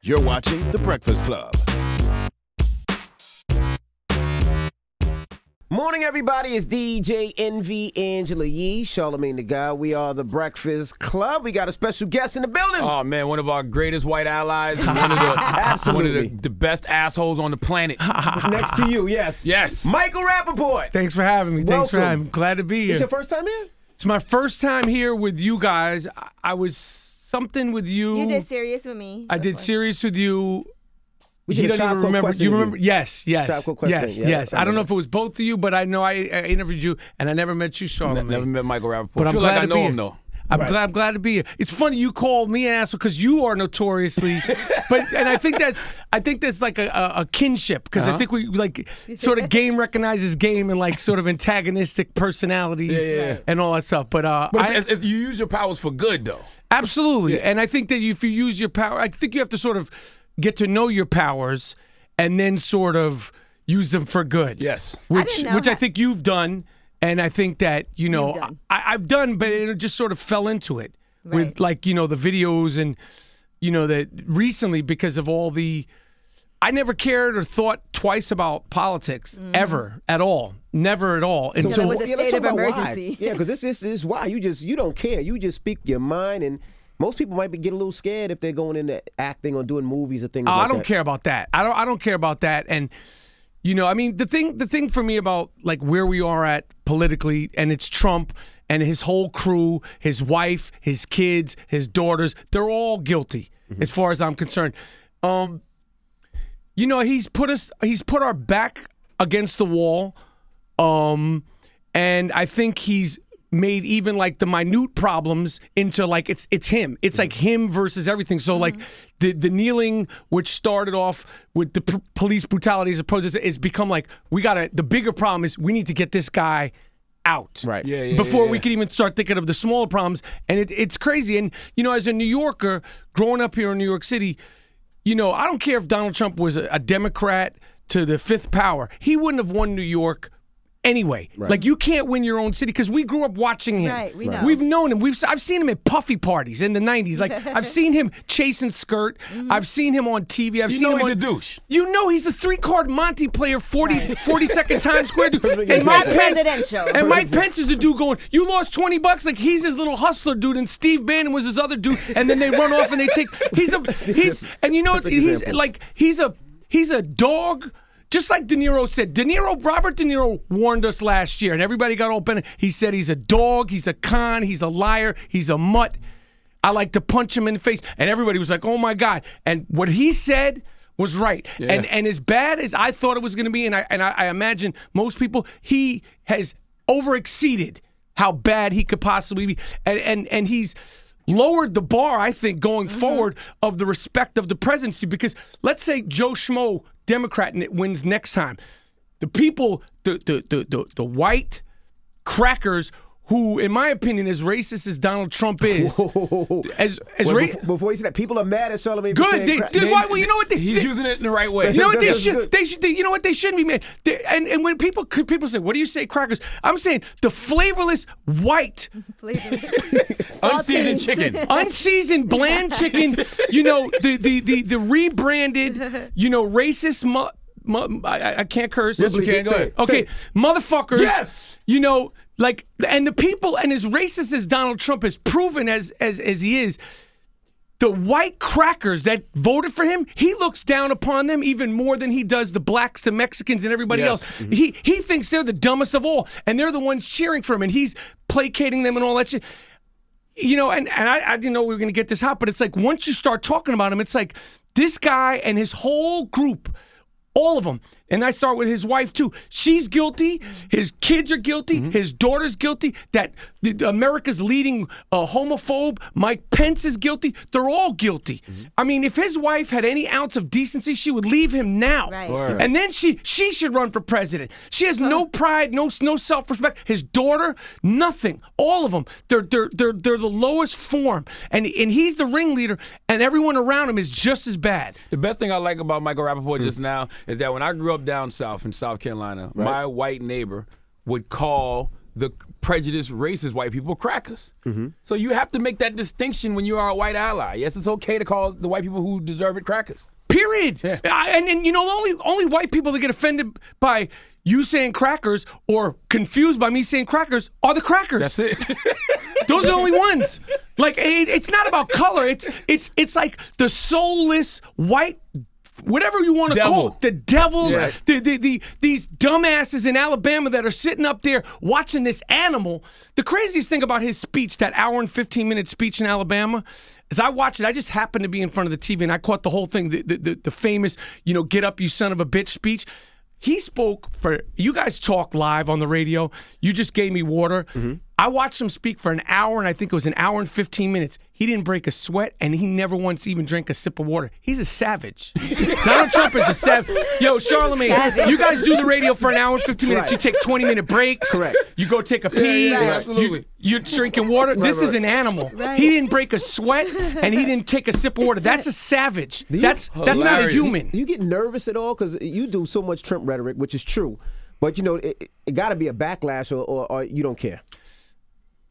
You're watching The Breakfast Club. Morning, everybody. It's DJ Envy, Angela Yee, Charlamagne the God. We are The Breakfast Club. We got a special guest in the building. Oh, man, one of our greatest white allies. One of the best assholes on the planet. Next to you, yes. Yes. Michael Rapaport. Thanks for having me. Thanks for having me. Glad to be here. It's your first time here? It's my first time here with you guys. I was something with you. You did Serious with me. I did Serious with you. He doesn't even remember. You remember? Yes. Yes. I don't know if it was both of you, but I know I interviewed you, and I never met you, Charlamagne. Never met Michael Rapaport. But I feel like I know him, here. though. I'm glad to be here. It's funny you called me an asshole because you are notoriously, and I think that's like a kinship because I think we like sort of game recognizes game and like sort of antagonistic personalities and all that stuff. But if you use your powers for good, though. Absolutely, and I think that if you use your power, I think you have to sort of get to know your powers and then sort of use them for good. Yes, which I think you've done. And I think that, I've done, but it just sort of fell into it with like, the videos and, that recently because of all I never cared or thought twice about politics ever at all. Never at all. And so it was a state of emergency. Yeah, because this is why. You don't care. You just speak your mind, and most people might get a little scared if they're going into acting or doing movies or things like that. I don't care about that. I don't care about that. And the thing for me about like where we are at politically, and it's Trump and his whole crew, his wife, his kids, his daughters, they're all guilty as far as I'm concerned. He's put our back against the wall, and I think he's made even like the minute problems into like it's him. It's like him versus everything. So like the kneeling, which started off with the police brutality as opposed to, it's become like the bigger problem is we need to get this guy out. Right. Before we can even start thinking of the smaller problems. And it's crazy. And as a New Yorker growing up here in New York City, I don't care if Donald Trump was a Democrat to the fifth power. He wouldn't have won New York anyway. Right. Like you can't win your own city because we grew up watching him. Right, we know. We've known him. I've seen him at puffy parties in the 90s. Like I've seen him chasing skirt. I've seen him on TV. I've seen him he's a douche. He's a 3-card Monte player, 42nd Times Square dude. And Mike Pence is the dude going, you lost $20. Like he's his little hustler dude, and Steve Bannon was his other dude. And then they run off and they take. He's a dog. Just like De Niro said, Robert De Niro warned us last year, and everybody got open. He said he's a dog, he's a con, he's a liar, he's a mutt. I like to punch him in the face. And everybody was like, oh, my God. And what he said was right. Yeah. And as bad as I thought it was going to be, and I imagine most people, he has overexceeded how bad he could possibly be. And he's lowered the bar, I think, going forward of the respect of the presidency. Because let's say Joe Schmo, Democrat, and it wins next time. The people, the white crackers who, in my opinion, as racist as Donald Trump is, before you say that, people are mad at Charlamagne. Good. You know what? He's using it in the right way. You know what they should? You know what they shouldn't be mad. And when people say, "What do you say, crackers?" I'm saying the flavorless white, unseasoned chicken, unseasoned bland chicken. The rebranded, racist. I can't curse. Yes, you can. Go ahead. Okay, motherfuckers. Yes. And the people, and as racist as Donald Trump has proven as he is, the white crackers that voted for him, he looks down upon them even more than he does the blacks, the Mexicans, and everybody else. He thinks they're the dumbest of all, and they're the ones cheering for him, and he's placating them and all that shit. And I didn't know we were going to get this hot, but it's like once you start talking about him, it's like this guy and his whole group, all of them. And I start with his wife, too. She's guilty. His kids are guilty. His daughter's guilty. That America's leading homophobe. Mike Pence is guilty. They're all guilty. I mean, if his wife had any ounce of decency, she would leave him now. Right. And then she should run for president. She has no pride, no self-respect. His daughter, nothing. All of them. They're the lowest form. And he's the ringleader, and everyone around him is just as bad. The best thing I like about Michael Rapaport just now is that when I grew up down south in South Carolina, my white neighbor would call the prejudiced, racist white people crackers. So you have to make that distinction when you are a white ally. Yes, it's okay to call the white people who deserve it crackers. Period. Yeah. And you know, the only white people that get offended by you saying crackers or confused by me saying crackers are the crackers. That's it. Those are the only ones. Like it's not about color. It's like the soulless white, whatever you want to call it, the devils, Yeah. these dumbasses in Alabama that are sitting up there watching this animal. The craziest thing about his speech, that hour and 15-minute speech in Alabama, is I watched it. I just happened to be in front of the TV and I caught the whole thing, the famous, get up, you son of a bitch speech. He spoke for, you guys talk live on the radio. You just gave me water. I watched him speak for an hour, and I think it was an hour and 15 minutes. He didn't break a sweat, and he never once even drank a sip of water. He's a savage. Donald Trump is a savage. Yo, Charlamagne, you guys do the radio for an hour and 15 minutes. Right. You take 20-minute breaks. Correct. You go take a pee. Yeah, absolutely. You're drinking water. This is an animal. Right. He didn't break a sweat, and he didn't take a sip of water. That's a savage. That's not a Hilarious. human. You get nervous at all? Because you do so much Trump rhetoric, which is true. But, it got to be a backlash or you don't care.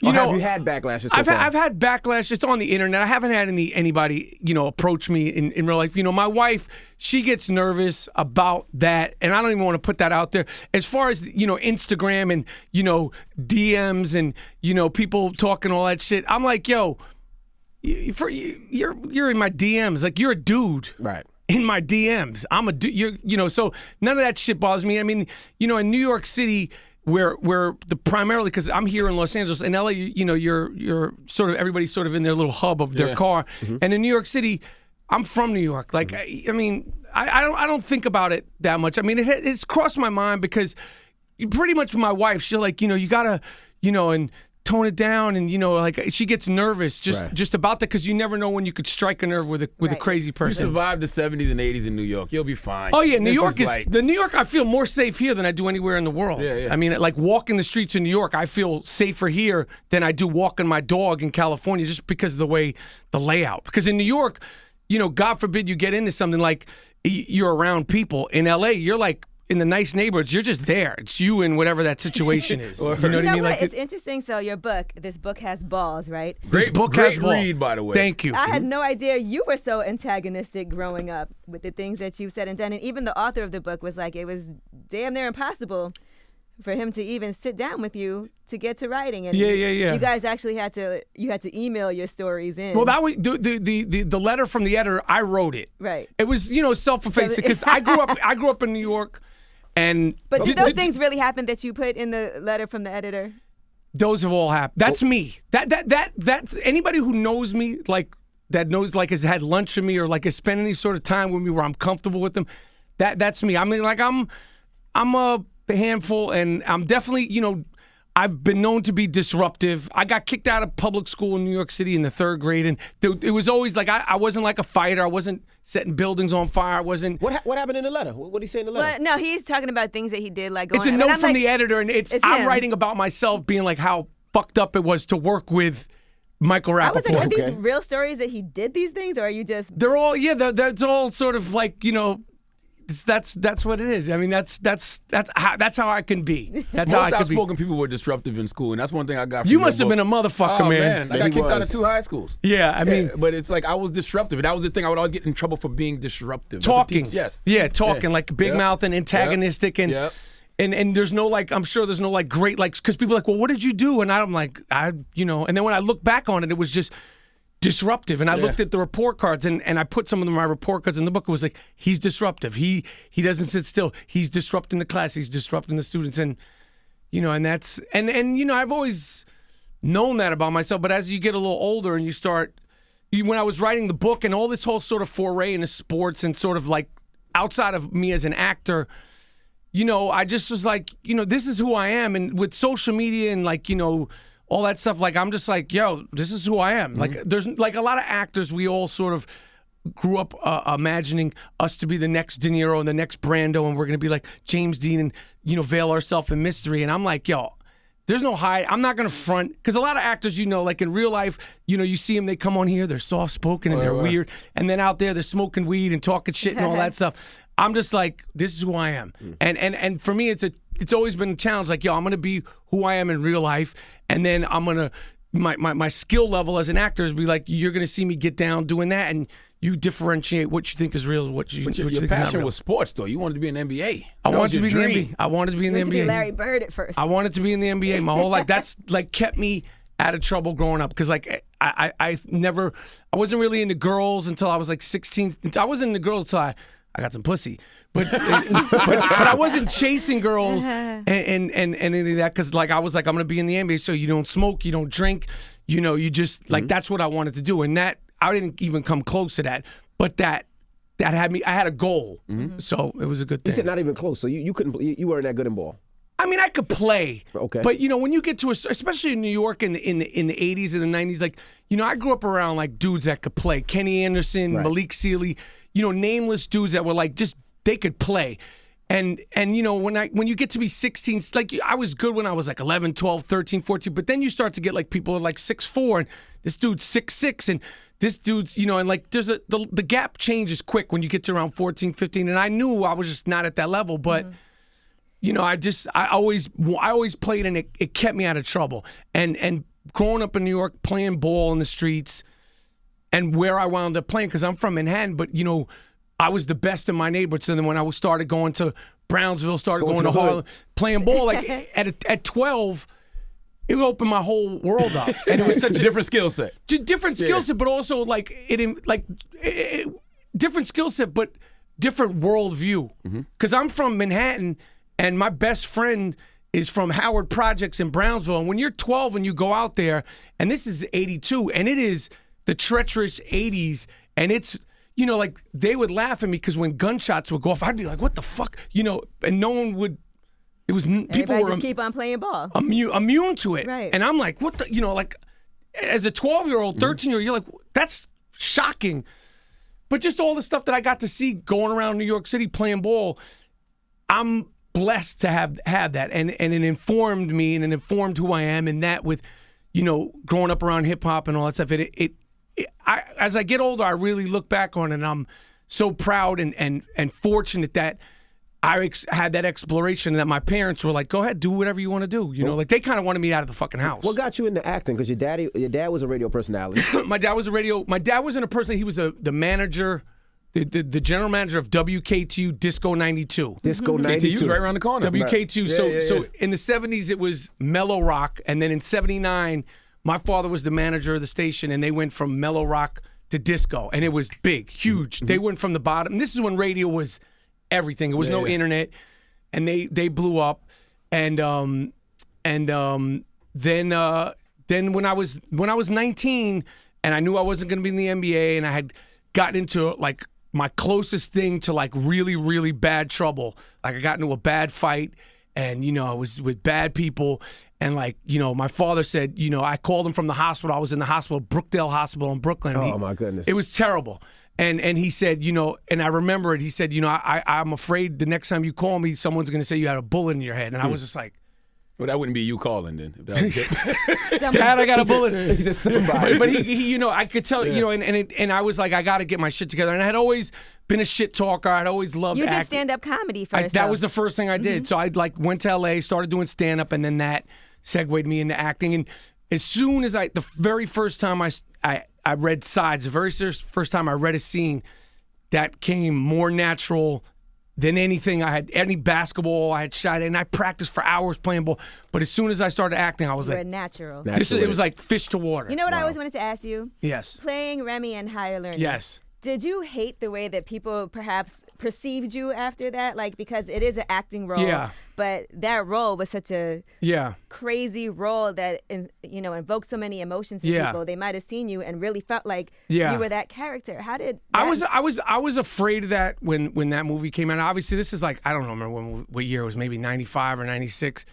Or have you had backlashes so far? I've had backlash. It's on the internet. I haven't had anybody approach me in real life. My wife, she gets nervous about that, and I don't even want to put that out there. As far as Instagram and DMs and people talking all that shit, I'm like, yo, you're in my DMs. Like, you're a dude. Right. In my DMs, I'm a dude. So none of that shit bothers me. I mean, in New York City, where the primarily, because I'm here in Los Angeles, in LA, you're sort of, everybody's sort of in their little hub of their car, and in New York City, I'm from New York. Like, I don't think about it that much. I mean, it's crossed my mind because pretty much my wife, she's like, you gotta, and tone it down, and like she gets nervous just about that, because you never know when you could strike a nerve with a crazy You person. survived the 70s and 80s in New York. You'll be fine. Oh yeah, New This York is like, the New York. I feel more safe here than I do anywhere in the world. Yeah. I mean, like walking the streets in New York, I feel safer here than I do walking my dog in California, just because of the way the layout. Because in New York, God forbid you get into something like you're around people. In LA, you're like in the nice neighborhoods, you're just there. It's you and whatever that situation is. You know what I mean? Like it's interesting. So this book has balls, right? This book has great balls. read, by the way. Thank you. I had no idea you were so antagonistic growing up with the things that you've said and done. And even the author of the book was like, it was damn near impossible for him to even sit down with you to get to writing. And Yeah. You guys actually had to email your stories in. Well, that was the letter from the editor. I wrote it. Right. It was self-effacing, because I grew up in New York. But did those things really happen that you put in the letter from the editor? Those have all happened. That's me. That anybody who knows me, like that knows, like has had lunch with me or like has spent any sort of time with me where I'm comfortable with them. That's me. I mean, like I'm a handful, and I'm definitely, I've been known to be disruptive. I got kicked out of public school in New York City in the 3rd grade, and it was always like I wasn't like a fighter. I wasn't setting buildings on fire. I wasn't. What happened in the letter? What did he say in the letter? Well, no, he's talking about things that he did, like going. It's a note from like, the editor, and it's I'm him. writing about myself, being like how fucked up it was to work with Michael Rapaport. I was like, are these real stories that he did these things, or are you just? They're all that's all sort of like that's what it is. I mean, that's how I can be. That's how I Most can be. outspoken people were disruptive in school, and that's one thing I got from You your must have book. been a motherfucker, Oh, man. I Yeah, got he kicked out was. of 2 high schools. Yeah, I mean, But it's like I was disruptive, and that was the thing. I would always get in trouble for being disruptive. As a talking. teacher. Yes. Yeah, talking, Yeah. like big Yep. mouth and antagonistic, and Yep. and there's no like, I'm sure there's no like great like, because people are like, well, what did you do? And I'm like, and then when I look back on it, it was just disruptive. And I looked at the report cards, and I put some of my report cards in the book. It was like, he's disruptive. He doesn't sit still. He's disrupting the class. He's disrupting the students. And and that's and I've always known that about myself. But as you get a little older and you start, when I was writing the book and all this whole sort of foray into sports and sort of like outside of me as an actor, I just was like, this is who I am. And with social media and like, all that stuff, like I'm just like, yo, this is who I am. Mm-hmm. Like there's like a lot of actors, we all sort of grew up imagining us to be the next De Niro and the next Brando, and we're going to be like James Dean and, veil ourselves in mystery. And I'm like, yo, There's no hide. I'm not going to front. Because a lot of actors, like in real life, you see them, they come on here, they're soft-spoken and they're weird. And then out there, they're smoking weed and talking shit and all that stuff. I'm just like, this is who I am. And for me, it's always been a challenge. Like, I'm going to be who I am in real life. And then I'm going to, my skill level as an actor is be like, you're going to see me get down doing that. And you differentiate what you think is real, what you think is not real. Your passion was sports, though. You wanted to be in the NBA. I wanted to be in the NBA. I wanted to be in the NBA. To be Larry Bird at first. I wanted to be in the NBA my whole life. That's like kept me out of trouble growing up because like I wasn't really into girls until I was like 16. I wasn't into girls until I got some pussy, but I wasn't chasing girls and any of that because like I was like I'm gonna be in the NBA, so you don't smoke, you don't drink, you just like that's what I wanted to do, and that. I didn't even come close to that, but that had me. I had a goal, so it was a good thing. You said not even close, so you couldn't. You weren't that good in ball. I mean, I could play, okay, but when you get to especially in New York in the 80s and the 90s, like I grew up around like dudes that could play. Kenny Anderson, right. Malik Sealy, nameless dudes that were like just they could play. And when you get to be 16, like I was good when I was like 11, 12, 13, 14, but then you start to get like people are like 6'4", and this dude's 6'6", and this dude's, and like there's the gap changes quick when you get to around 14, 15, and I knew I was just not at that level, but I always played and it kept me out of trouble. And growing up in New York, playing ball in the streets, and where I wound up playing, because I'm from Manhattan, but I was the best in my neighborhood. So then when I started going to Brownsville, going to Harlem, playing ball, like at 12, it opened my whole world up. And it was such a different skill set. Different skill set, but also like different skill set, but different worldview. Because I'm from Manhattan, and my best friend is from Howard Projects in Brownsville. And when you're 12 and you go out there, and this is 82, and it is the treacherous 80s, and it's like they would laugh at me because when gunshots would go off, I'd be like, "What the fuck?" And no one would. It was people Everybody were just keep on playing ball, immune to it, right? And I'm like, "What the?" Like as a 12-year-old, 13-year-old, you're like, "That's shocking." But just all the stuff that I got to see going around New York City playing ball, I'm blessed to have that, and it informed me and it informed who I am, and that with, growing up around hip hop and all that stuff, as I get older, I really look back on it, and I'm so proud and fortunate that I had that exploration, that my parents were like, go ahead, do whatever you want to do. Like they kind of wanted me out of the fucking house. What got you into acting? Because your dad was a radio personality. My dad wasn't a person. He was the manager, the general manager of WKTU Disco 92. Disco 92. KTU's right around the corner. WKTU. So in the 70s, it was mellow rock. And then in 79, my father was the manager of the station, and they went from mellow rock to disco. And it was big, huge. They went from the bottom. This is when radio was everything. It was no internet. And they blew up. And then when I was 19 and I knew I wasn't going to be in the NBA, and I had gotten into like my closest thing to like really, really bad trouble. Like I got into a bad fight, and I was with bad people, and like my father said, I called him from the hospital. I was in the hospital, Brookdale Hospital in Brooklyn. Oh my goodness, it was terrible. And he said, and I remember it. He said, I'm afraid the next time you call me, someone's going to say you had a bullet in your head. And I was just like, well, that wouldn't be you calling then. That was it. Dad, I got a bullet. He said somebody. But he I could tell, and I was like, I got to get my shit together. And I had always been a shit talker. I'd always loved acting. You did stand-up comedy first. That was the first thing I did. So I went to LA, started doing stand-up, and then that segued me into acting. And as soon as the very first time I read sides, the very first time I read a scene, that came more natural than anything I had, any basketball I had shot, and I practiced for hours playing ball. But as soon as I started acting, I was You're like, natural. it was like fish to water. You know what I always wanted to ask you? Yes. Playing Remy in Higher Learning. Yes. Did you hate the way that people perhaps perceived you after that? Like, because it is an acting role, but that role was such a crazy role that invoked so many emotions in people. They might have seen you and really felt like you were that character. How did that... I was afraid of that when that movie came out. Obviously, this is like, I don't remember what year it was, maybe 95 or 96.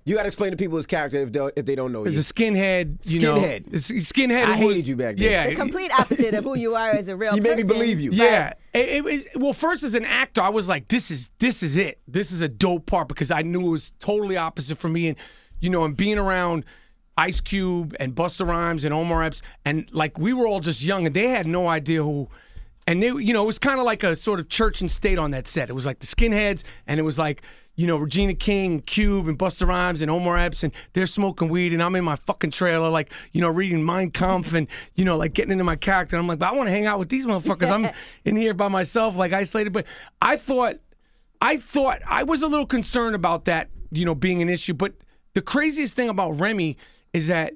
You got to explain to people his character if they don't know you. He's a skinhead. Skinhead. I hated you back then. Yeah. The complete opposite of who you are as a real person. You made me believe you. Yeah. It was, well, first as an actor, I was like, this is it. This is a dope part, because I knew it was totally opposite for me. And and being around Ice Cube and Busta Rhymes and Omar Epps, and like we were all just young, and they had no idea who. And they, it was kind of like a sort of church and state on that set. It was like the Skinheads, and it was like, Regina King, Cube, and Busta Rhymes, and Omar Epps, and they're smoking weed, and I'm in my fucking trailer, like, reading Mein Kampf, and, like getting into my character. And I'm like, but I want to hang out with these motherfuckers. I'm in here by myself, like isolated. But I thought I was a little concerned about that, being an issue. But the craziest thing about Remy is that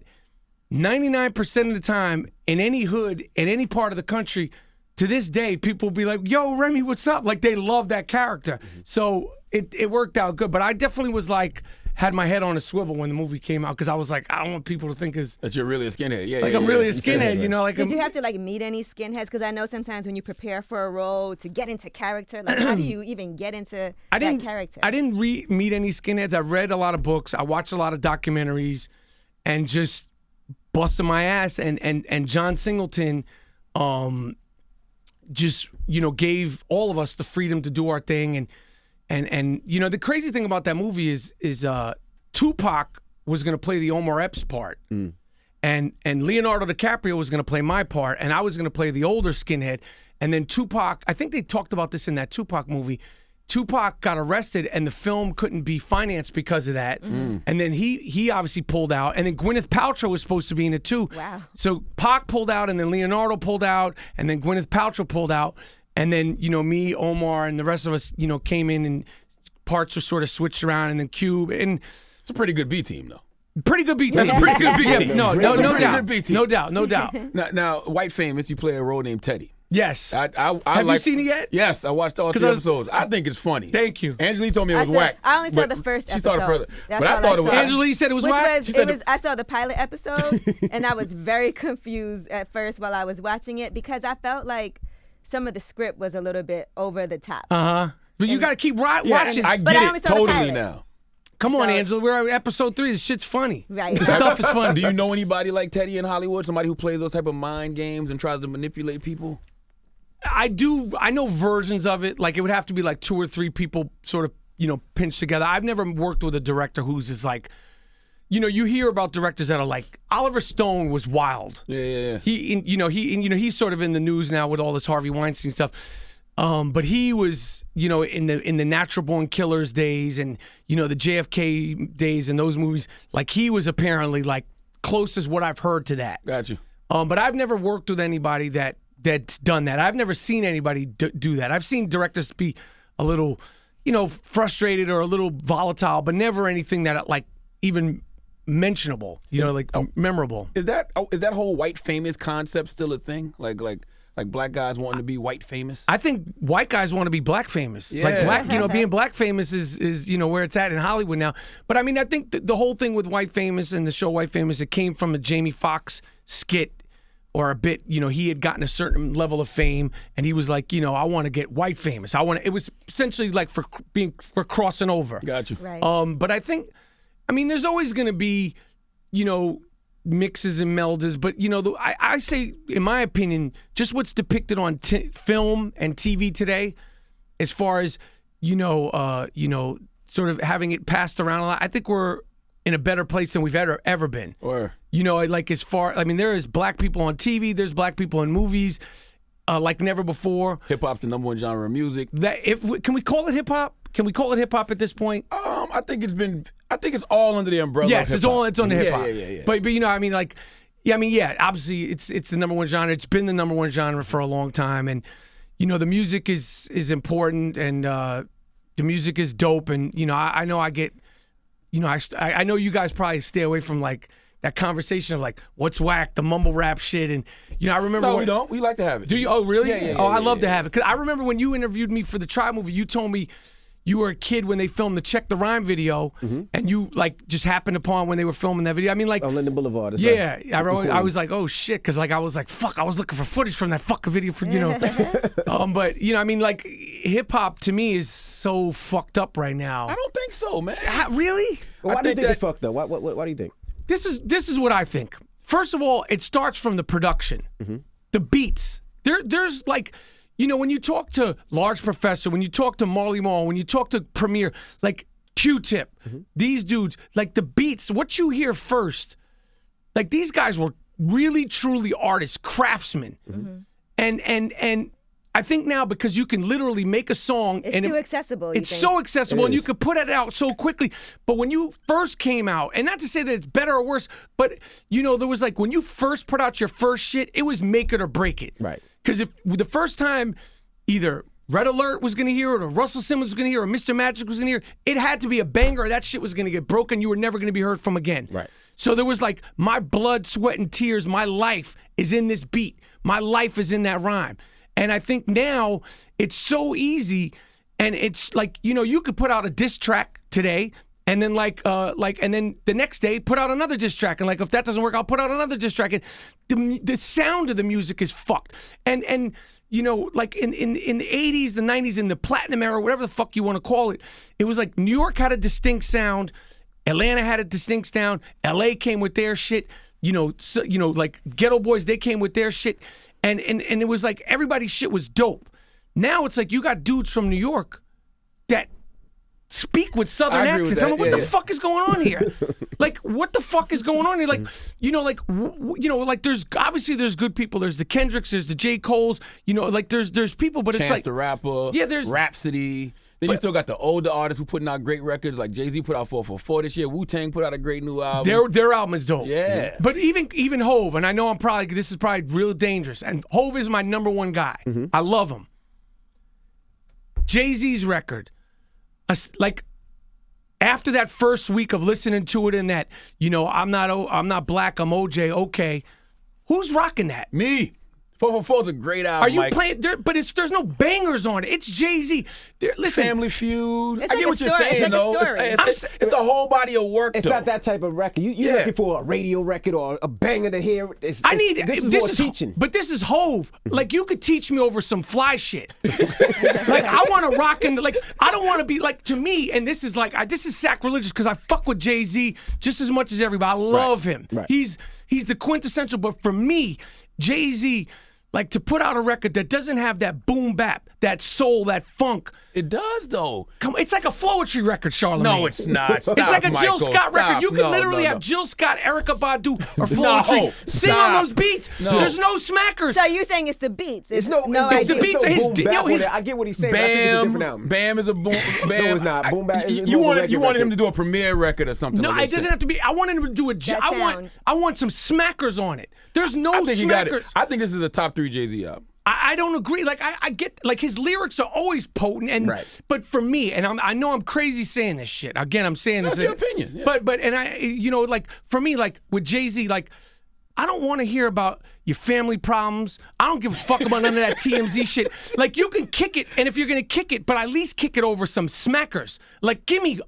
99% of the time in any hood, in any part of the country, to this day, people will be like, yo, Remy, what's up? Like, they love that character. So it worked out good. But I definitely was like, had my head on a swivel when the movie came out because I was like, I don't want people to think that you're really a skinhead. Yeah, I'm really a skinhead, Like, did you have to like meet any skinheads? Because I know sometimes when you prepare for a role to get into character, like how do you even get into that character? I didn't meet any skinheads. I read a lot of books. I watched a lot of documentaries, and just busted my ass. And John Singleton, just gave all of us the freedom to do our thing. And the crazy thing about that movie is Tupac was going to play the Omar Epps part, and Leonardo DiCaprio was going to play my part, and I was going to play the older skinhead. And then Tupac, I think they talked about this in that Tupac movie. Tupac got arrested, and the film couldn't be financed because of that. And then he obviously pulled out, and then Gwyneth Paltrow was supposed to be in it too. Wow! So Pac pulled out, and then Leonardo pulled out, and then Gwyneth Paltrow pulled out. And then, me, Omar, and the rest of us, came in, and parts were sort of switched around, and then Cube. And it's a pretty good B team, though. Pretty good B team. Pretty good B team. No doubt. Good B team. No doubt. Now, White Famous, you play a role named Teddy. Yes. Have you seen it yet? Yes, I watched all 3 episodes. I think it's funny. Thank you. Angelique told me it was whack. I only saw the first episode. She saw the first. That's but I thought it was. Angelique said it was whack. I saw the pilot episode, and I was very confused at first while I was watching it because I felt like some of the script was a little bit over the top. But you got to keep watching. I get it totally now. Come on, Angela. We're at episode 3. This shit's funny. Right. The stuff is funny. Do you know anybody like Teddy in Hollywood? Somebody who plays those type of mind games and tries to manipulate people? I do. I know versions of it. Like, it would have to be like 2 or 3 people sort of, pinched together. I've never worked with a director who's just like, you hear about directors that are like, Oliver Stone was wild. Yeah. He's sort of in the news now with all this Harvey Weinstein stuff. But he was, in the Natural Born Killers days and, the JFK days and those movies, like he was apparently like close as what I've heard to that. Got you. But I've never worked with anybody that's done that. I've never seen anybody do that. I've seen directors be a little, frustrated or a little volatile, but never anything that like even mentionable, memorable. Is that whole white famous concept still a thing? Like black guys wanting to be white famous? I think white guys want to be black famous. Yeah. Like black, being black famous is where it's at in Hollywood now. But I mean, I think the whole thing with White Famous and the show White Famous, it came from a Jamie Foxx skit or a bit. He had gotten a certain level of fame, and he was like, I want to get white famous. It was essentially like for crossing over. Got you. Right. But I think, there's always going to be, mixes and melders, but I say, in my opinion, just what's depicted on film and TV today, as far as sort of having it passed around a lot, I think we're in a better place than we've ever been. Or like as far, there is black people on TV, there's black people in movies, like never before. Hip hop's the number one genre of music. Can we call it hip hop? Can we call it hip hop at this point? I think it's all under the umbrella. Yes, of hip-hop. it's under hip hop. Yeah. But obviously it's the number one genre. It's been the number one genre for a long time, and the music is important, and the music is dope, and I know I get, I know you guys probably stay away from like that conversation of like what's whack, the mumble rap shit, and I remember. No, we don't. We like to have it. Do you? Oh, really? Yeah. I love to have it, because I remember when you interviewed me for the Tribe movie, you told me you were a kid when they filmed the Check the Rhyme video, and you like just happened upon when they were filming that video. On Linden Boulevard. I was like, oh shit, because like I was like, fuck, I was looking for footage from that fucking video for but like hip hop to me is so fucked up right now. I don't think so, man. Really? Well, why do you think it's fucked up? Why do you think? This is what I think. First of all, it starts from the production, the beats. There's like. When you talk to Large Professor, when you talk to Marley Marl, when you talk to Premier, like Q-Tip, these dudes, like the beats, what you hear first, like these guys were really, truly artists, craftsmen. And I think now because you can literally make a song. It's too accessible. It's so accessible and you could put it out so quickly. But when you first came out, and not to say that it's better or worse, but there was like when you first put out your first shit, it was make it or break it. Right. Because if the first time either Red Alert was going to hear it or Russell Simmons was going to hear it or Mr. Magic was going to hear it, it had to be a banger or that shit was going to get broken. You were never going to be heard from again. Right. So there was like my blood, sweat, and tears, my life is in this beat. My life is in that rhyme. And I think now it's so easy, and it's like you could put out a diss track today, and then and then the next day put out another diss track, and like if that doesn't work, I'll put out another diss track, and the sound of the music is fucked. And like in the 80s, the 90s, in the platinum era, whatever the fuck you want to call it, it was like New York had a distinct sound, Atlanta had a distinct sound, LA came with their shit, like Ghetto Boys, they came with their shit. And it was like everybody's shit was dope. Now it's like you got dudes from New York that speak with Southern accents. I'm like, what the fuck is going on here? Like, what the fuck is going on here? Like, like there's good people. There's the Kendricks, there's the J. Coles. Like there's people, but Chance it's like the Rapper. Yeah, there's Rhapsody. Then you still got the older artists who putting out great records, like Jay-Z put out 444 this year. Wu-Tang put out a great new album. Their album is dope. Yeah. But even Hove, and I know this is probably real dangerous, and Hove is my number one guy. I love him. Jay-Z's record, like after that first week of listening to it and that, I'm not black, I'm OJ, okay. Who's rocking that? Me. 444 is a great album. Are you playing there? But there's no bangers on it. It's Jay-Z. Listen, Family Feud. It's I get like what a you're story. saying, It's like though. a story. It's a whole body of work. It's not that type of record. You're looking for a radio record or a banger to hear. This is more teaching. But this is Hove. Like you could teach me over some fly shit. Like I want to rock in. Like I don't want to be like, to me. And this is like this is sacrilegious because I fuck with Jay-Z just as much as everybody. I love him. Right. He's the quintessential. But for me, Jay-Z. Like to put out a record that doesn't have that boom bap, that soul, that funk. It does though. Come on, it's like a Flowetry record, Charlamagne. No, it's not. Stop, it's like a Jill Michael. Scott record. Stop. You can literally have Jill Scott, Erykah Badu, or Flowetry sing on those beats. No. There's no smackers. So you're saying it's the beats? It's the idea. beats. His- I get what he's saying. But I think it's a different album. Bam is a boom. Bam. No, it's not. Boom bap. You wanted him to do a premiere record or something. No, like it doesn't have to be. I want him to do a. I want some smackers on it. There's no I think he got it. smackers. I think this is a top 3 Jay-Z album. I don't agree. Like I get like his lyrics are always potent, and but for me, and I know I'm crazy saying this shit. Again, I'm saying That's this. your opinion. Yeah. But like for me, like with Jay-Z, like I don't want to hear about your family problems. I don't give a fuck about none of that TMZ shit. Like you can kick it, and if you're gonna kick it, but at least kick it over some smackers. Like give me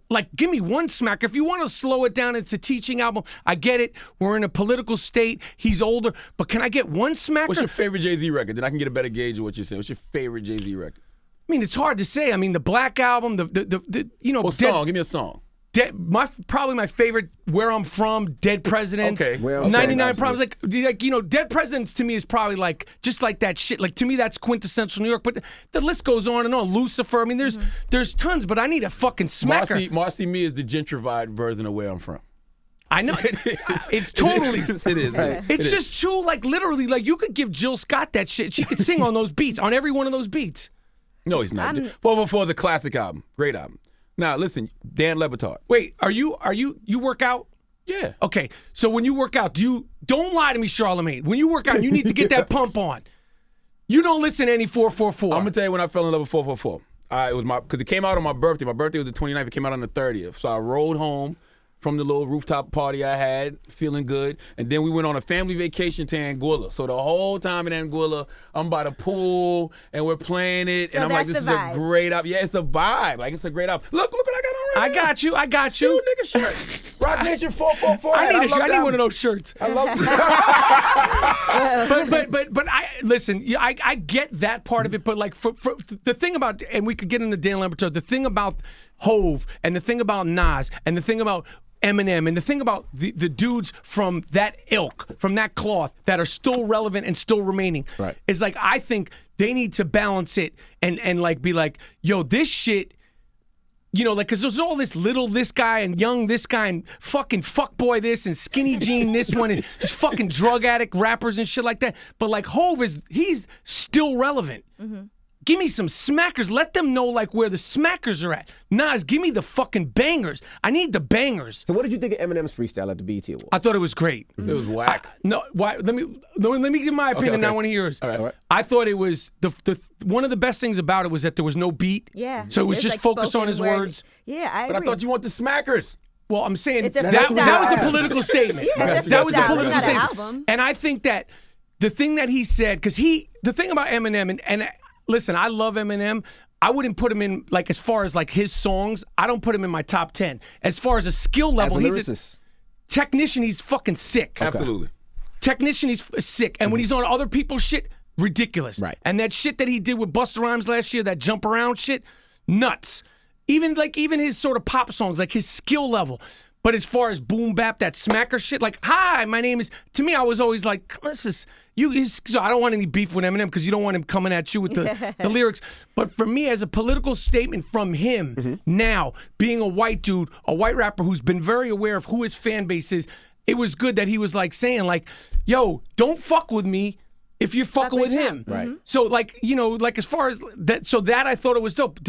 one smacker. If you want to slow it down, it's a teaching album. I get it. We're in a political state. He's older, but can I get one smacker? What's your favorite Jay-Z record? Then I can get a better gauge of what you're saying. What's your favorite Jay-Z record? I mean, it's hard to say. I mean, the Black Album, What song? Give me a song. Probably my favorite, Where I'm From, Dead Presidents, Okay. 99 Problems. Like Dead Presidents to me is probably like just like that shit. Like to me, that's quintessential New York. But the list goes on and on. Lucifer. I mean, there's tons, but I need a fucking smacker. Marcy Me is the gentrified version of Where I'm From. I know. It's totally. It is. It's just true. Like literally, like you could give Jill Scott that shit. She could sing on those beats, on every one of those beats. No, he's not. 444 the classic album. Great album. Now listen, Dan Le Batard. Wait, you work out? Yeah. Okay, so when you work out, don't lie to me, Charlamagne. When you work out, you need to get that pump on. You don't listen to any 444. I'm gonna tell you when I fell in love with 444. It was because it came out on my birthday. My birthday was the 29th. It came out on the 30th. So I rode home from the little rooftop party I had, feeling good. And then we went on a family vacation to Anguilla. So the whole time in Anguilla, I'm by the pool and we're playing it. So and I'm like, this is a great album. Yeah, it's a vibe. Like, it's a great album. Look what I got on right now. I got you. Dude, nigga shirt. Rock Nation 444. I need a shirt. I need one of those shirts. I love it. But I listen. Yeah, I get that part of it. But like for the thing about, and we could get into Dan Le Batard. The thing about Hove and the thing about Nas and the thing about Eminem and the thing about the dudes from that ilk, from that cloth, that are still relevant and still remaining, is like I think they need to balance it and like be like, yo, this shit you know, like, because there's all this little this guy and young this guy and fucking fuckboy this and skinny jean this one and these fucking drug addict rappers and shit like that. But like Hove he's still relevant. Mm-hmm. Give me some smackers. Let them know like where the smackers are at. Nas, give me the fucking bangers. I need the bangers. So what did you think of Eminem's freestyle at the BET Awards? I thought it was great. It was whack. No, why? Let me give my opinion. Okay. I want to hear yours. All right. I thought it was the one of the best things about it was that there was no beat. Yeah. So it was just like focused on his words. Yeah, I agree. But I thought you want the smackers. Well, I'm saying that was a political statement. Yeah, that was a political statement. Album. And I think that the thing that he said, because the thing about Eminem and listen, I love Eminem. I wouldn't put him in, like, as far as, like, his songs, I don't put him in my top 10. As far as a skill level, he's a technician, he's fucking sick. Okay. Absolutely. Technician, he's sick. And when he's on other people's shit, ridiculous. Right. And that shit that he did with Busta Rhymes last year, that jump around shit, nuts. Even his sort of pop songs, like his skill level. But as far as boom bap, that smacker shit, like, hi, my name is, to me, I was always like, so I don't want any beef with Eminem because you don't want him coming at you with the lyrics. But for me, as a political statement from him, now, being a white dude, a white rapper who's been very aware of who his fan base is, it was good that he was like saying, like, yo, don't fuck with me if you're fucking with him. Right. So, like, you know, like, as far as that, so that I thought it was dope.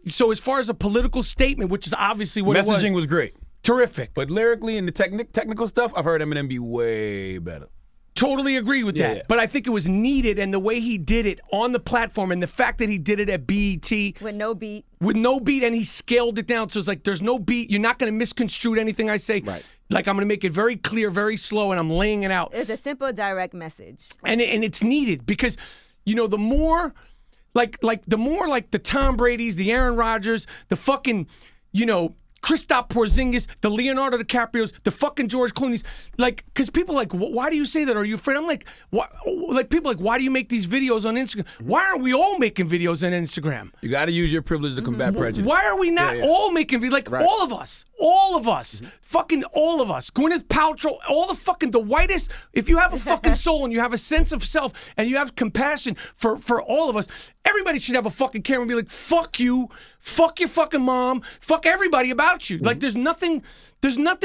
So as far as a political statement, which is obviously what it was. Messaging was great. Terrific. But lyrically and the technical stuff, I've heard Eminem be way better. Totally agree with that. Yeah. But I think it was needed, and the way he did it on the platform and the fact that he did it at BET. With no beat. With no beat, and he scaled it down. So it's like, there's no beat. You're not going to misconstrue anything I say. Right. Like, I'm going to make it very clear, very slow, and I'm laying it out. It's a simple, direct message. And it's needed because, you know, the more the Tom Brady's, the Aaron Rodgers, the fucking, you know, Kristaps Porzingis, the Leonardo DiCaprios, the fucking George Clooney's, like, because people are like, why do you say that? Are you afraid? I'm like, why? Like, people are like, why do you make these videos on Instagram? Why aren't we all making videos on Instagram? You got to use your privilege to combat prejudice. Why are we not all making videos? Like, all of us, fucking all of us. Gwyneth Paltrow, all the whitest. If you have a fucking soul and you have a sense of self and you have compassion for all of us, everybody should have a fucking camera and be like, fuck you, fuck your fucking mom, fuck everybody about you. Like, there's nothing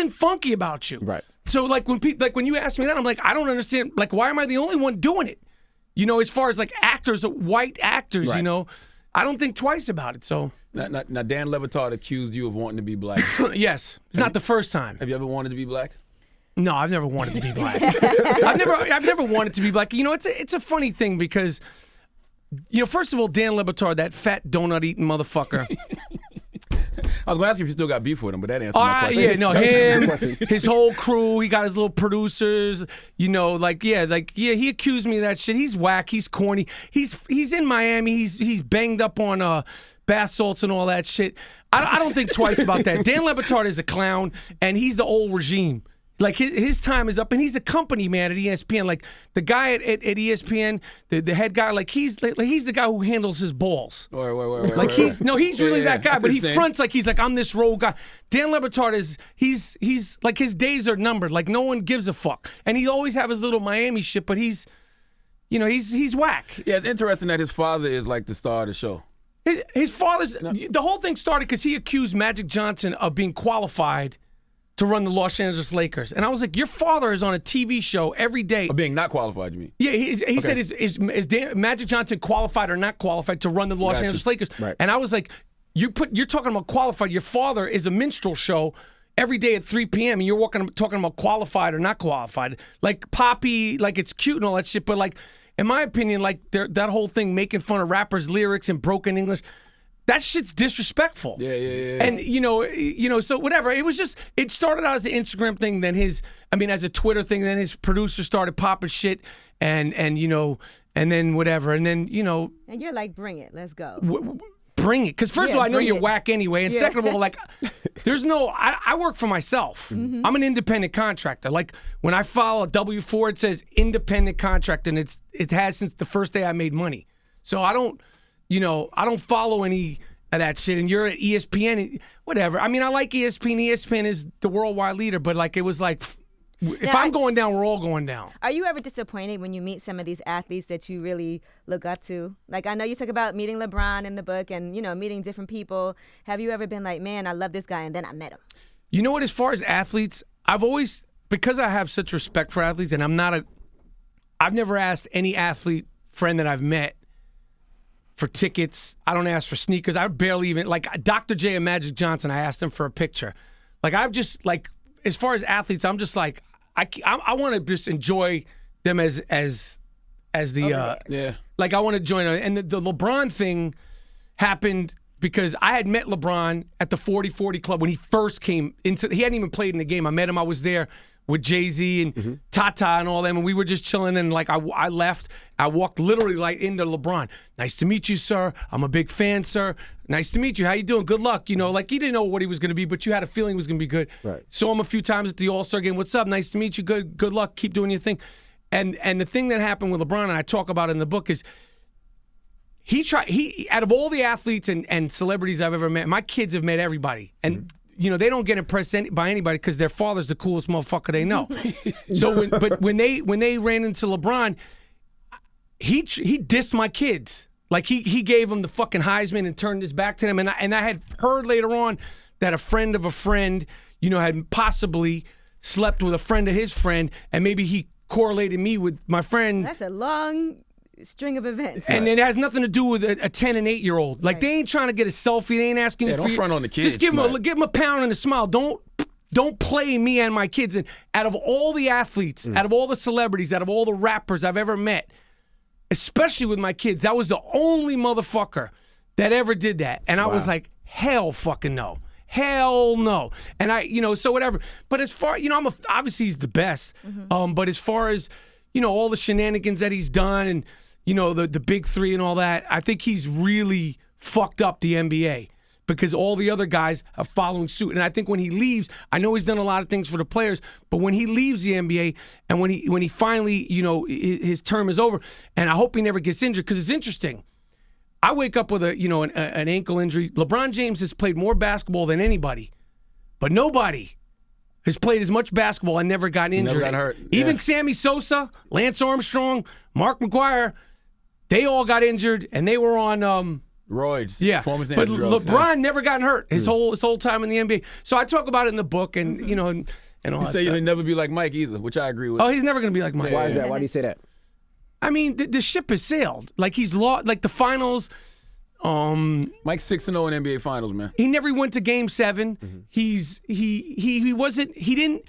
funky about you. Right. So like when you ask me that, I'm like, I don't understand. Like, why am I the only one doing it? You know, as far as like actors, white actors, you know, I don't think twice about it. So now Dan Le Batard accused you of wanting to be black. Yes, it's not the first time. Have you ever wanted to be black? No, I've never wanted to be black. I've never wanted to be black. You know, it's a funny thing because, you know, first of all, Dan Le Batard, that fat donut eating motherfucker. I was going to ask you if you still got beef with him, but that answered my question. Yeah, no, him, his whole crew, he got his little producers, you know, he accused me of that shit. He's whack, he's corny. He's in Miami, he's banged up on bath salts and all that shit. I don't think twice about that. Dan Le Batard is a clown, and he's the old regime. Like, his time is up, and he's a company man at ESPN. Like, the guy at ESPN, the head guy, like he's the guy who handles his balls. Wait. He's really that guy, but he fronts like he's like, I'm this role guy. Dan Le Batard he's like, his days are numbered. Like, no one gives a fuck, and he always have his little Miami shit, but he's whack. Yeah, it's interesting that his father is like the star of the show. His father's the whole thing started because he accused Magic Johnson of being qualified to run the Los Angeles Lakers. And I was like, your father is on a TV show every day. Of being not qualified, you mean? Yeah, he said, is Magic Johnson qualified or not qualified to run the Los Angeles Lakers? Right. And I was like, you're talking about qualified. Your father is a minstrel show every day at 3 p.m. and you're talking about qualified or not qualified. Like Poppy, like it's cute and all that shit, but like, in my opinion, like that whole thing making fun of rappers' lyrics in broken English, that shit's disrespectful. Yeah. And you know, so whatever. It started out as an Instagram thing, then as a Twitter thing, then his producer started popping shit, and you know, and then whatever, and then you know. And you're like, bring it, let's go. Bring it, because first of all, I know you're whack anyway, and second of all, like, there's no. I work for myself. Mm-hmm. I'm an independent contractor. Like when I file a W-4, it says independent contractor, and it has since the first day I made money. So I don't follow any of that shit. And you're at ESPN, whatever. I mean, I like ESPN. ESPN is the worldwide leader, but like, it was like, If I'm going down, we're all going down. Are you ever disappointed when you meet some of these athletes that you really look up to? Like, I know you talk about meeting LeBron in the book and, meeting different people. Have you ever been like, man, I love this guy, and then I met him? You know what? As far as athletes, I've always, because I have such respect for athletes, and I've never asked any athlete friend that I've met for tickets. I don't ask for sneakers. I barely even, like Dr. J and Magic Johnson, I asked him for a picture. Like, I've just, like, as far as athletes, I'm just like, I want to just enjoy them as the like I want to join. And the LeBron thing happened because I had met LeBron at the 40-40 Club when he first came into. He hadn't even played in the game. I met him. I was there with Jay-Z and Tata and all them, and we were just chilling. And like I left. I walked literally like into LeBron. Nice to meet you, sir. I'm a big fan, sir. Nice to meet you. How you doing? Good luck. Like you didn't know what he was going to be, but you had a feeling he was going to be good. Right. Saw him a few times at the All-Star game. What's up? Nice to meet you. Good luck. Keep doing your thing. And the thing that happened with LeBron, and I talk about it in the book, is he out of all the athletes and celebrities I've ever met, my kids have met everybody. And they don't get impressed by anybody because their father's the coolest motherfucker they know. So when they ran into LeBron, he dissed my kids. Like he gave them the fucking Heisman and turned his back to them. And I had heard later on that a friend of a friend, had possibly slept with a friend of his friend, and maybe he correlated me with my friend. That's a long string of events. And it has nothing to do with a 10 and 8 year old. Like they ain't trying to get a selfie. They ain't asking you. Don't front on the kids. Just give them a pound and a smile. Don't play me and my kids. And out of all the athletes, out of all the celebrities, out of all the rappers I've ever met, especially with my kids, that was the only motherfucker that ever did that. And I was like, hell fucking no. Hell no. And so whatever. But as far, obviously he's the best. But as far as, all the shenanigans that he's done and, the big three and all that, I think he's really fucked up the NBA because all the other guys are following suit. And I think when he leaves, I know he's done a lot of things for the players, but when he leaves the NBA and when he finally, his term is over, and I hope he never gets injured because it's interesting. I wake up with an ankle injury. LeBron James has played more basketball than anybody, but nobody has played as much basketball and never got injured. Never got hurt. Even Sammy Sosa, Lance Armstrong, Mark McGuire, they all got injured and they were on roids. Yeah, but LeBron never got hurt his whole time in the NBA. So I talk about it in the book, and and all that say stuff. he'll never be like Mike either, which I agree with. Oh, he's never going to be like Mike. Why is that? Why do you say that? I mean, the ship has sailed. Like he's lost. Like the finals. Mike's 6-0 in NBA Finals, man. He never went to Game 7. He wasn't. He didn't.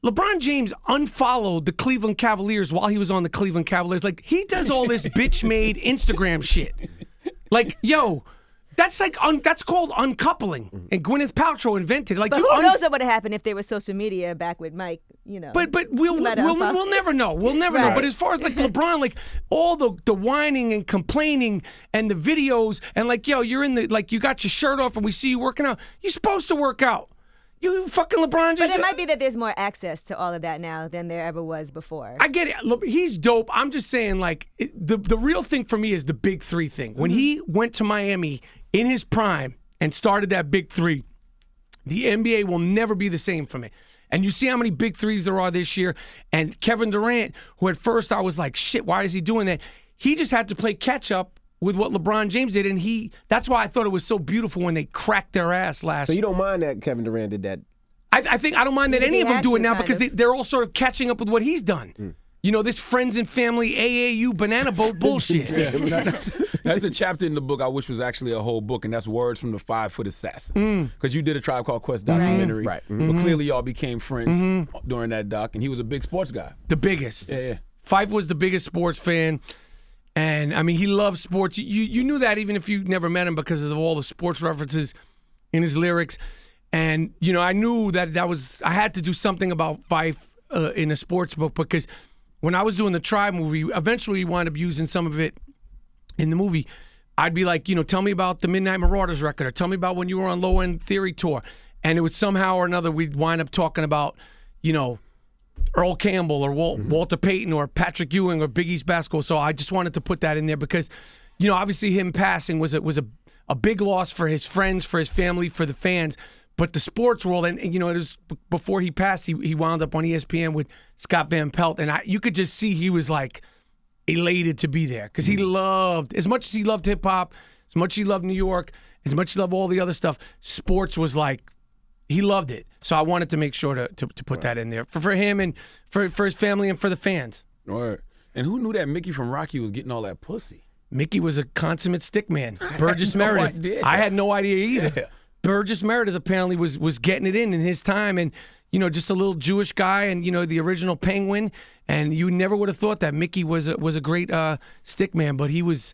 LeBron James unfollowed the Cleveland Cavaliers while he was on the Cleveland Cavaliers. Like he does all this bitch-made Instagram shit. Like, yo, that's like that's called uncoupling, and Gwyneth Paltrow invented. Like, but who knows what would have happened if there was social media back with Mike? But we'll never know. We'll never know. But as far as like LeBron, like all the whining and complaining and the videos and like, yo, you're in the like you got your shirt off and we see you working out. You're supposed to work out. You fucking LeBron James. But it might be that there's more access to all of that now than there ever was before. I get it. Look, he's dope. I'm just saying, like, the real thing for me is the big three thing. When he went to Miami in his prime and started that big three, the NBA will never be the same for me. And you see how many big threes there are this year. And Kevin Durant, who at first I was like, shit, why is he doing that? He just had to play catch up with what LeBron James did, and that's why I thought it was so beautiful when they cracked their ass last. So you don't mind that Kevin Durant did that? I think I don't mind that any of them do it now because they're all sort of catching up with what he's done. This friends and family AAU banana boat bullshit. That's a chapter in the book I wish was actually a whole book, and that's Words from the 5-Foot Assassin. Because you did a Tribe Called Quest documentary. Right. But clearly y'all became friends during that doc, and he was a big sports guy. The biggest. Yeah. Phife was the biggest sports fan. And, I mean, he loved sports. You knew that even if you never met him because of all the sports references in his lyrics. And, I knew that I had to do something about Phife in a sports book because when I was doing the Tribe movie, eventually we wound up using some of it in the movie. I'd be like, tell me about the Midnight Marauders record or tell me about when you were on Low End Theory tour. And it was somehow or another we'd wind up talking about, Earl Campbell or Walter Payton or Patrick Ewing or Big East basketball. So I just wanted to put that in there because, obviously him passing was a big loss for his friends, for his family, for the fans. But the sports world, and it was before he passed, he wound up on ESPN with Scott Van Pelt, and you could just see he was like elated to be there because he loved, as much as he loved hip hop, as much as he loved New York, as much as he loved all the other stuff, sports was like, he loved it. So I wanted to make sure to put that in there for him and for his family and for the fans. All right. And who knew that Mickey from Rocky was getting all that pussy? Mickey was a consummate stick man. Burgess Meredith. Idea. I had no idea either. Yeah. Burgess Meredith apparently was getting it in his time, and just a little Jewish guy, and the original Penguin, and you never would have thought that Mickey was a great stick man, but he was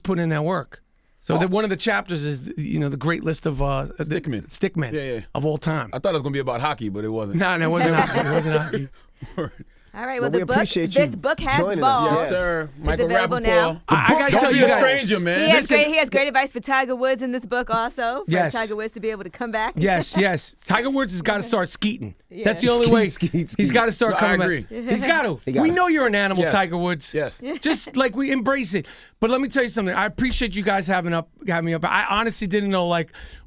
putting in that work. So one of the chapters is the great list of stickmen of all time. I thought it was gonna be about hockey, but it wasn't. No, it wasn't hockey. It wasn't hockey. All right, well, we appreciate you this book has joining balls. us. Yes, sir. It's Michael available Rapaport. now. I gotta tell you, Don't be a guys, stranger, man. He has great advice for Tiger Woods in this book also. For Tiger Woods to be able to come back. Yes. Tiger Woods has got to start skeeting. That's the only way. Skeet. He's got to start coming I agree. back. He's got to. We know you're an animal, Yes. Tiger Woods. Yes. Just like we embrace it. But let me tell you something. I appreciate you guys having me up. I honestly didn't know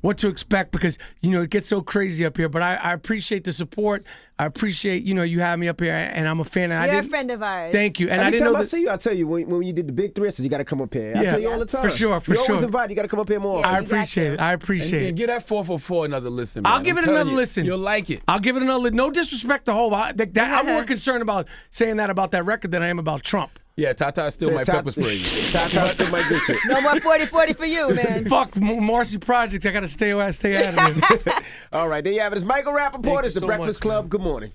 what to expect because it gets so crazy up here. But I appreciate the support. I appreciate you having me up here, and I'm a fan. And You're a friend of ours. Thank you. And Every I didn't time know I see you, I tell you when you did the big three, I said you got to come up here. I Yeah. tell you all the time. For sure. You're always invited. You got to come up here more. I you got appreciate to. it. I appreciate And it. give that 444 another listen, man. I'll give it I'm telling another you, listen. You'll like it. I'll give it another. No disrespect to Hov. I'm more concerned about saying that about that record than I am about Trump. Yeah, Tata still might pepper spray you. Tata still might get you. No more 40-40 for you, man. Fuck Marcy Project. I got to stay out of it. All right, there you have it. It's Michael Rapaport. It's the so Breakfast much, Club. man. Good morning.